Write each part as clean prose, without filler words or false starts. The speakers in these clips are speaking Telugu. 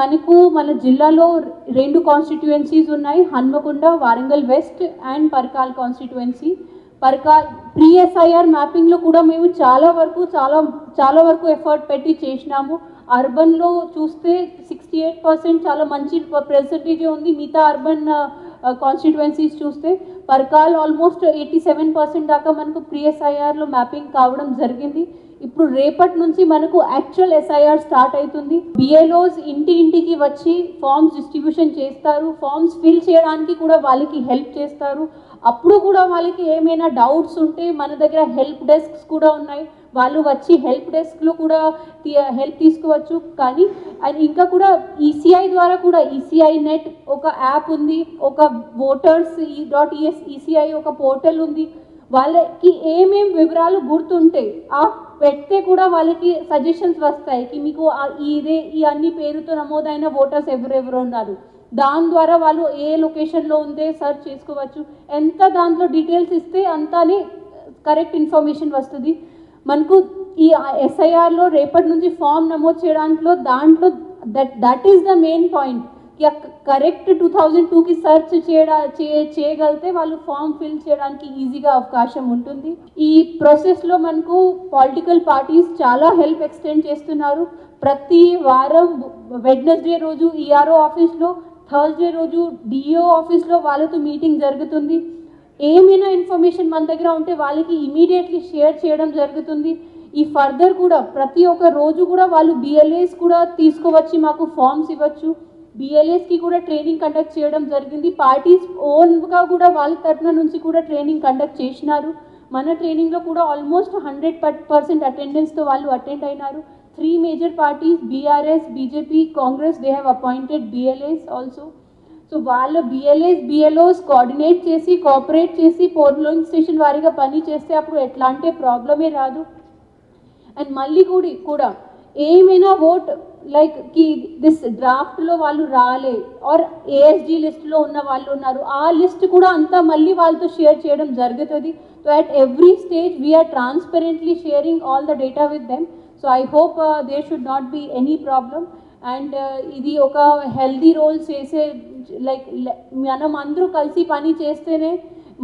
మనకు మన జిల్లాలో రెండు కాన్స్టిట్యుయెన్సీస్ ఉన్నాయి, Hanamkonda Warangal west and Parkal constituency. Parkal pre SIR మ్యాపింగ్లో కూడా మేము చాలా వరకు ఎఫర్ట్ పెట్టి చేసినాము. అర్బన్లో చూస్తే 68% చాలా మంచి పర్సెంటేజ్ ఉంది. మిగతా అర్బన్ కాన్స్టిట్యుయెన్సీస్ చూస్తే పర్కాల్ ఆల్మోస్ట్ 87% దాకా మనకు ప్రీ ఎస్ఐఆర్లో మ్యాపింగ్ కావడం జరిగింది. ఇప్పుడు రేపటి నుంచి మనకు యాక్చువల్ ఎస్ఐఆర్ స్టార్ట్ అవుతుంది. బిఎల్ఓస్ ఇంటికి వచ్చి ఫామ్స్ డిస్ట్రిబ్యూషన్ చేస్తారు, ఫామ్స్ ఫిల్ చేయడానికి కూడా వాళ్ళకి హెల్ప్ చేస్తారు. అప్పుడు కూడా వాళ్ళకి ఏమైనా డౌట్స్ ఉంటే మన దగ్గర హెల్ప్ డెస్క్స్ కూడా ఉన్నాయి, వాళ్ళు వచ్చి హెల్ప్ డెస్క్లో కూడా హెల్ప్ తీసుకోవచ్చు. కానీ ఇంకా కూడా ఈసీఐ ద్వారా కూడా ఈసీఐ నెట్ ఒక యాప్ ఉంది, ఒక voters.ఈసీఐ ఒక పోర్టల్ ఉంది. వాళ్ళకి ఏమేం వివరాలు గుర్తుంటే ఆ పెడితే కూడా వాళ్ళకి సజెషన్స్ వస్తాయి కి మీకు ఈ అన్ని పేరుతో నమోదైన ఓటర్స్ ఎవరెవరు ఉన్నారు, దాని ద్వారా వాళ్ళు ఏ లొకేషన్లో ఉందే సర్చ్ చేసుకోవచ్చు. ఎంత దాంట్లో డీటెయిల్స్ ఇస్తే అంతానే కరెక్ట్ ఇన్ఫర్మేషన్ వస్తుంది. మనకు ఈ ఎస్ఐఆర్లో రేపటి నుంచి ఫామ్ నమోదు చేయడానిలో దాంట్లో that is the main point. Correct 2002కి సర్చ్ చేయగలిగితే వాళ్ళు ఫామ్ ఫిల్ చేయడానికి ఈజీగా అవకాశం ఉంటుంది. ఈ ప్రాసెస్లో మనకు పొలిటికల్ పార్టీస్ చాలా హెల్ప్ ఎక్స్టెండ్ చేస్తున్నారు. ప్రతి వారం వెడ్నెస్డే రోజు ఈఆర్ఓ ఆఫీస్లో, థర్స్డే రోజు డిఓ ఆఫీస్లో వాళ్ళతో మీటింగ్ జరుగుతుంది. ఏమైనా ఇన్ఫర్మేషన్ మన దగ్గర ఉంటే వాళ్ళకి ఇమీడియట్లీ షేర్ చేయడం జరుగుతుంది. ఈ ఫర్దర్ కూడా ప్రతి ఒక్క రోజు కూడా వాళ్ళు బిఎల్ఏస్ కూడా తీసుకువచ్చి మాకు ఫామ్స్ ఇవ్వచ్చు. బిఎల్ఏస్కి కూడా ట్రైనింగ్ కండక్ట్ చేయడం జరిగింది. పార్టీస్ ఓన్గా కూడా వాళ్ళ తరఫున నుంచి కూడా ట్రైనింగ్ కండక్ట్ చేసినారు. మన ట్రైనింగ్లో కూడా ఆల్మోస్ట్ 100% అటెండెన్స్తో వాళ్ళు అటెండ్ అయినారు. 3 major parties BRS, BJP, Congress, they have appointed BLAs also. So వాళ్ళ బిఎల్ఓస్ కోఆర్డినేట్ చేసి కోఆపరేట్ చేసి పోలింగ్ స్టేషన్ వారీగా పని చేస్తే అప్పుడు ఎట్లాంటి ప్రాబ్లమే రాదు. అండ్ మళ్ళీ కూడా ఏమైనా ఓట్ లైక్ కి దిస్ డ్రాఫ్ట్లో వాళ్ళు రాలే ఆర్ ఏఎస్జీ లిస్ట్లో ఉన్న వాళ్ళు ఉన్నారు, ఆ లిస్ట్ కూడా అంతా మళ్ళీ వాళ్ళతో షేర్ చేయడం జరుగుతుంది. So at every stage we're transparently sharing all the data with them. So I hope there should not be any problem. And ఇది ఒక హెల్దీ రోల్ చేసే లైక్ మనం అందరూ కలిసి పని చేస్తేనే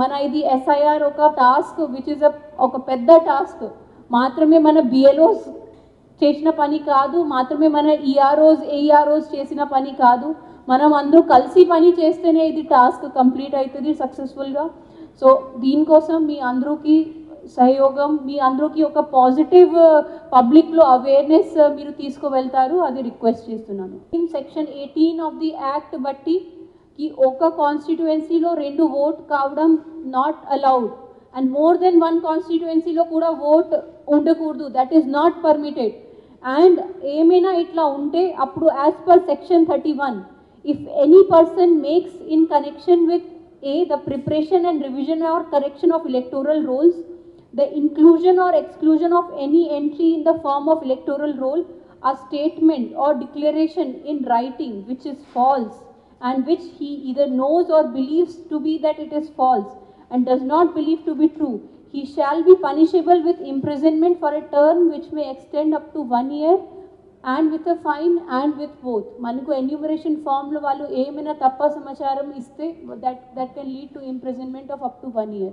మన ఇది ఎస్ఐఆర్ ఒక టాస్క్ విచ్ ఇస్ ఒక పెద్ద టాస్క్ మాత్రమే మన బిఎల్ఓస్ చేసిన పని కాదు, మాత్రమే మన ఏఆర్ఓస్ చేసిన పని కాదు. మనం అందరూ కలిసి పని చేస్తేనే ఇది టాస్క్ కంప్లీట్ అవుతుంది సక్సెస్ఫుల్గా. సో దీనికోసం మీ అందరికీ సహయోగం, మీ అందరికీ ఒక పాజిటివ్ పబ్లిక్లో అవేర్నెస్ మీరు తీసుకువెళ్తారు అది రిక్వెస్ట్ చేస్తున్నాను. In section 18 of the act బట్టి కి ఒక కాన్స్టిట్యుయెన్సీలో 2 ఓట్ కావడం not allowed and more than 1 కాన్స్టిట్యుయెన్సీలో కూడా ఓట్ ఉండకూడదు, that is not permitted. And ఏమైనా ఇట్లా ఉంటే అప్పుడు as per section 31 if any person makes in connection with the preparation and revision or correction of electoral rolls, the inclusion or exclusion of any entry in the form of electoral roll, a statement or declaration in writing which is false and which he either knows or believes to be that it is false and does not believe to be true, he shall be punishable with imprisonment for a term which may extend up to 1 year and with a fine and with both. మనకు ఎన్యూమరేషన్ ఫామ్లో వాళ్ళు ఏమైనా తప్ప సమాచారం ఇస్తే that can lead to imprisonment of up to 1 year.